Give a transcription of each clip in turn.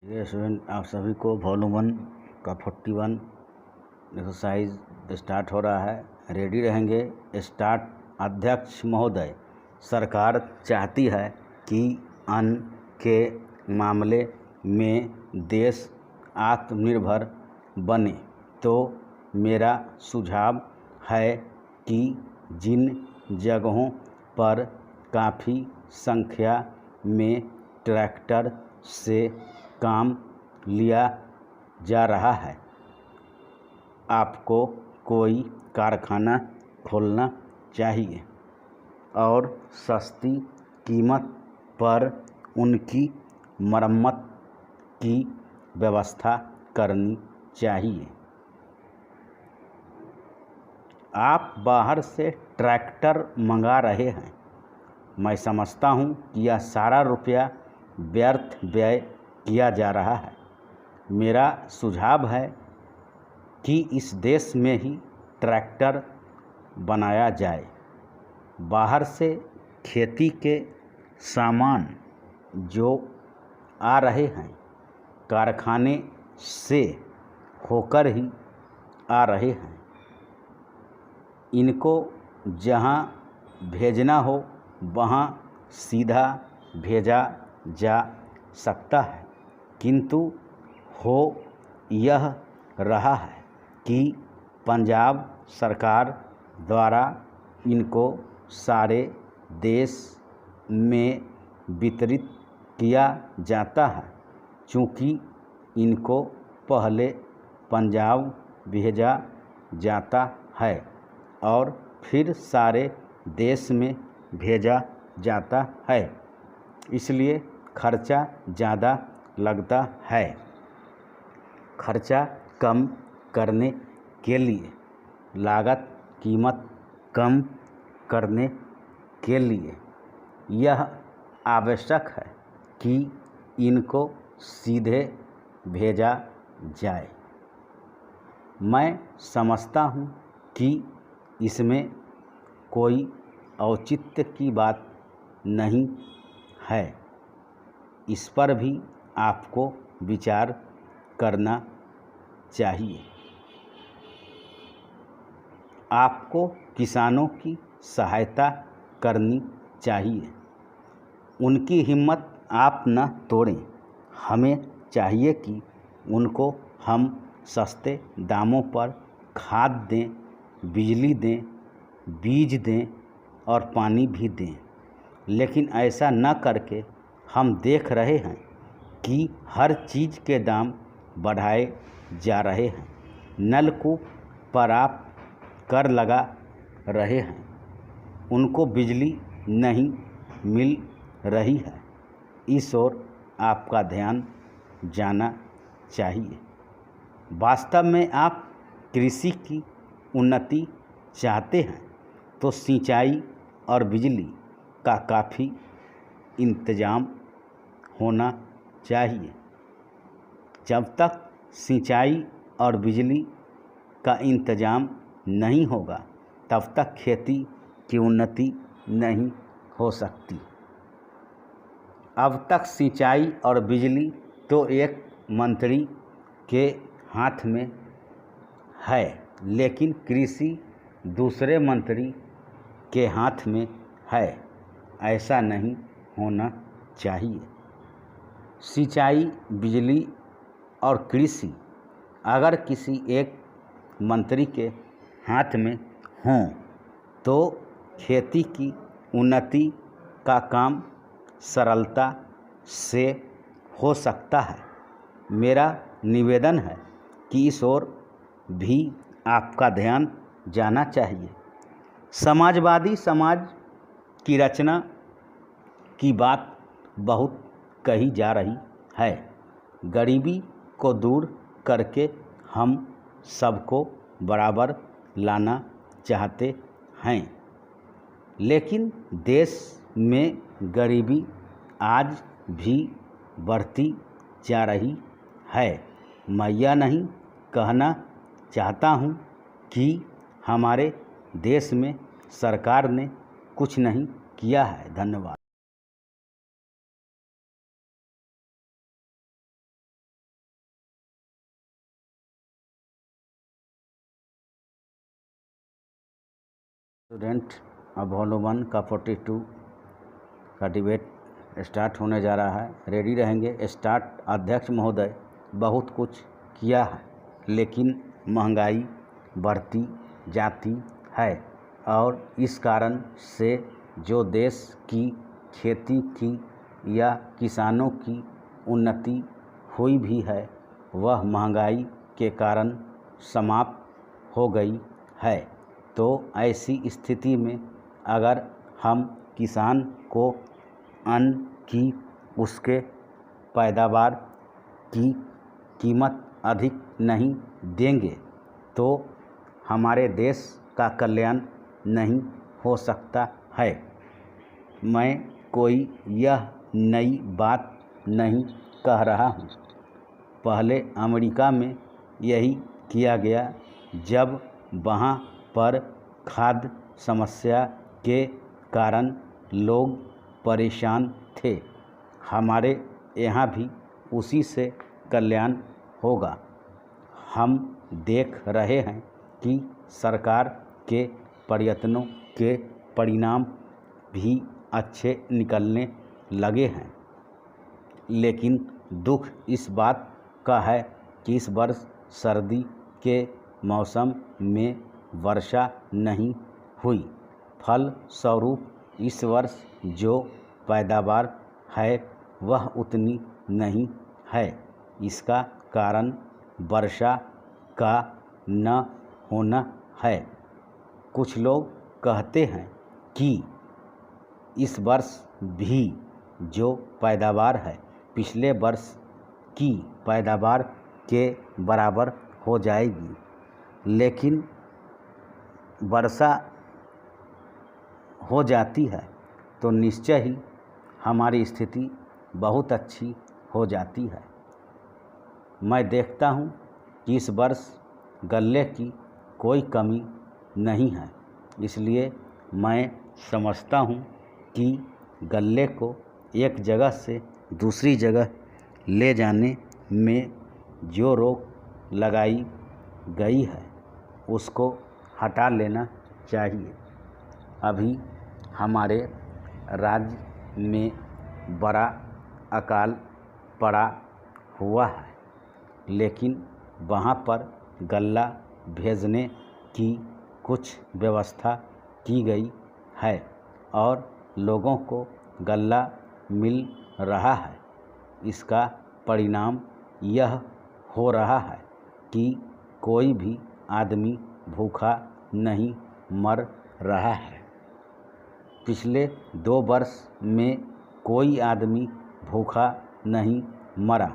ये स्टूडेंट, आप सभी को वॉल्यूम 1 का 41 एक्सरसाइज स्टार्ट हो रहा है। रेडी रहेंगे। स्टार्ट। अध्यक्ष महोदय, सरकार चाहती है कि अन्न के मामले में देश आत्मनिर्भर बने, तो मेरा सुझाव है कि जिन जगहों पर काफ़ी संख्या में ट्रैक्टर से काम लिया जा रहा है, आपको कोई कारखाना खोलना चाहिए और सस्ती कीमत पर उनकी मरम्मत की व्यवस्था करनी चाहिए। आप बाहर से ट्रैक्टर मंगा रहे हैं। मैं समझता हूँ कि यह सारा रुपया व्यर्थ व्यय किया जा रहा है। मेरा सुझाव है कि इस देश में ही ट्रैक्टर बनाया जाए। बाहर से खेती के सामान जो आ रहे हैं, कारखाने से होकर ही आ रहे हैं। इनको जहाँ भेजना हो वहाँ सीधा भेजा जा सकता है, किंतु हो यह रहा है कि पंजाब सरकार द्वारा इनको सारे देश में वितरित किया जाता है। चूँकि इनको पहले पंजाब भेजा जाता है और फिर सारे देश में भेजा जाता है, इसलिए खर्चा ज़्यादा लगता है। खर्चा कम करने के लिए, लागत कीमत कम करने के लिए यह आवश्यक है कि इनको सीधे भेजा जाए। मैं समझता हूँ कि इसमें कोई औचित्य की बात नहीं है। इस पर भी आपको विचार करना चाहिए। आपको किसानों की सहायता करनी चाहिए। उनकी हिम्मत आप न तोड़ें। हमें चाहिए कि उनको हम सस्ते दामों पर खाद दें, बिजली दें, बीज दें और पानी भी दें। लेकिन ऐसा न करके हम देख रहे हैं कि हर चीज़ के दाम बढ़ाए जा रहे हैं। नलकूप पर आप कर लगा रहे हैं, उनको बिजली नहीं मिल रही है। इस ओर आपका ध्यान जाना चाहिए। वास्तव में आप कृषि की उन्नति चाहते हैं तो सिंचाई और बिजली का काफ़ी इंतजाम होना चाहिए। जब तक सिंचाई और बिजली का इंतजाम नहीं होगा, तब तक खेती की उन्नति नहीं हो सकती। अब तक सिंचाई और बिजली तो एक मंत्री के हाथ में है, लेकिन कृषि दूसरे मंत्री के हाथ में है। ऐसा नहीं होना चाहिए। सिंचाई, बिजली और कृषि अगर किसी एक मंत्री के हाथ में हों तो खेती की उन्नति का काम सरलता से हो सकता है। मेरा निवेदन है कि इस ओर भी आपका ध्यान जाना चाहिए। समाजवादी समाज की रचना की बात बहुत कही जा रही है। गरीबी को दूर करके हम सबको बराबर लाना चाहते हैं, लेकिन देश में गरीबी आज भी बढ़ती जा रही है। मैं यह नहीं कहना चाहता हूँ कि हमारे देश में सरकार ने कुछ नहीं किया है। धन्यवाद। स्टूडेंट अवलोकन का 42 का डिबेट स्टार्ट होने जा रहा है। रेडी रहेंगे। स्टार्ट। अध्यक्ष महोदय, बहुत कुछ किया है लेकिन महंगाई बढ़ती जाती है और इस कारण से जो देश की खेती की या किसानों की उन्नति हुई भी है वह महंगाई के कारण समाप्त हो गई है। तो ऐसी स्थिति में अगर हम किसान को अन्न की उसके पैदावार की कीमत अधिक नहीं देंगे तो हमारे देश का कल्याण नहीं हो सकता है। मैं कोई यह नई बात नहीं कह रहा हूँ। पहले अमेरिका में यही किया गया जब वहाँ पर खाद्य समस्या के कारण लोग परेशान थे। हमारे यहाँ भी उसी से कल्याण होगा। हम देख रहे हैं कि सरकार के प्रयत्नों के परिणाम भी अच्छे निकलने लगे हैं। लेकिन दुख इस बात का है कि इस वर्ष सर्दी के मौसम में वर्षा नहीं हुई। फलस्वरूप इस वर्ष जो पैदावार है वह उतनी नहीं है। इसका कारण वर्षा का न होना है। कुछ लोग कहते हैं कि इस वर्ष भी जो पैदावार है पिछले वर्ष की पैदावार के बराबर हो जाएगी, लेकिन वर्षा हो जाती है तो निश्चय ही हमारी स्थिति बहुत अच्छी हो जाती है। मैं देखता हूँ कि इस वर्ष गल्ले की कोई कमी नहीं है, इसलिए मैं समझता हूँ कि गल्ले को एक जगह से दूसरी जगह ले जाने में जो रोक लगाई गई है उसको हटा लेना चाहिए। अभी हमारे राज्य में बड़ा अकाल पड़ा हुआ है, लेकिन वहाँ पर गल्ला भेजने की कुछ व्यवस्था की गई है और लोगों को गल्ला मिल रहा है। इसका परिणाम यह हो रहा है कि कोई भी आदमी भूखा नहीं मर रहा है। पिछले 2 वर्ष में कोई आदमी भूखा नहीं मरा।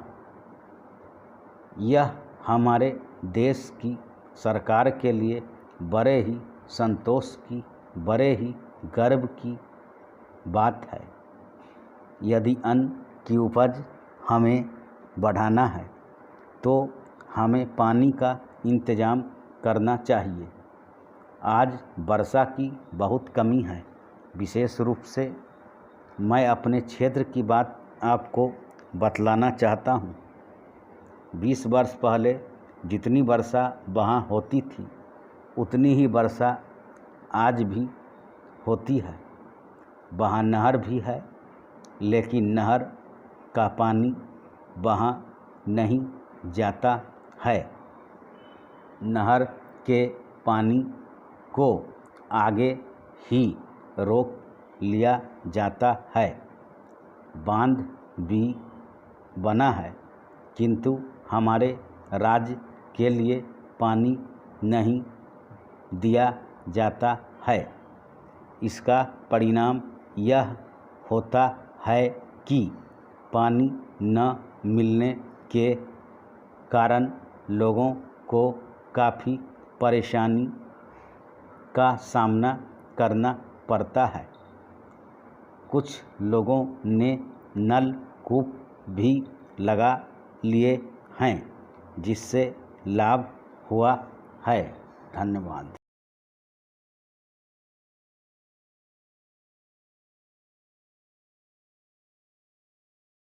यह हमारे देश की सरकार के लिए बड़े ही संतोष की, बड़े ही गर्व की बात है। यदि अन्न की उपज हमें बढ़ाना है तो हमें पानी का इंतज़ाम करना चाहिए। आज वर्षा की बहुत कमी है। विशेष रूप से मैं अपने क्षेत्र की बात आपको बतलाना चाहता हूँ। 20 वर्ष पहले जितनी वर्षा वहाँ होती थी उतनी ही वर्षा आज भी होती है। वहाँ नहर भी है, लेकिन नहर का पानी वहाँ नहीं जाता है। नहर के पानी को आगे ही रोक लिया जाता है। बांध भी बना है, किंतु हमारे राज्य के लिए पानी नहीं दिया जाता है। इसका परिणाम यह होता है कि पानी न मिलने के कारण लोगों को काफ़ी परेशानी का सामना करना पड़ता है। कुछ लोगों ने नलकूप भी लगा लिए हैं, जिससे लाभ हुआ है। धन्यवाद।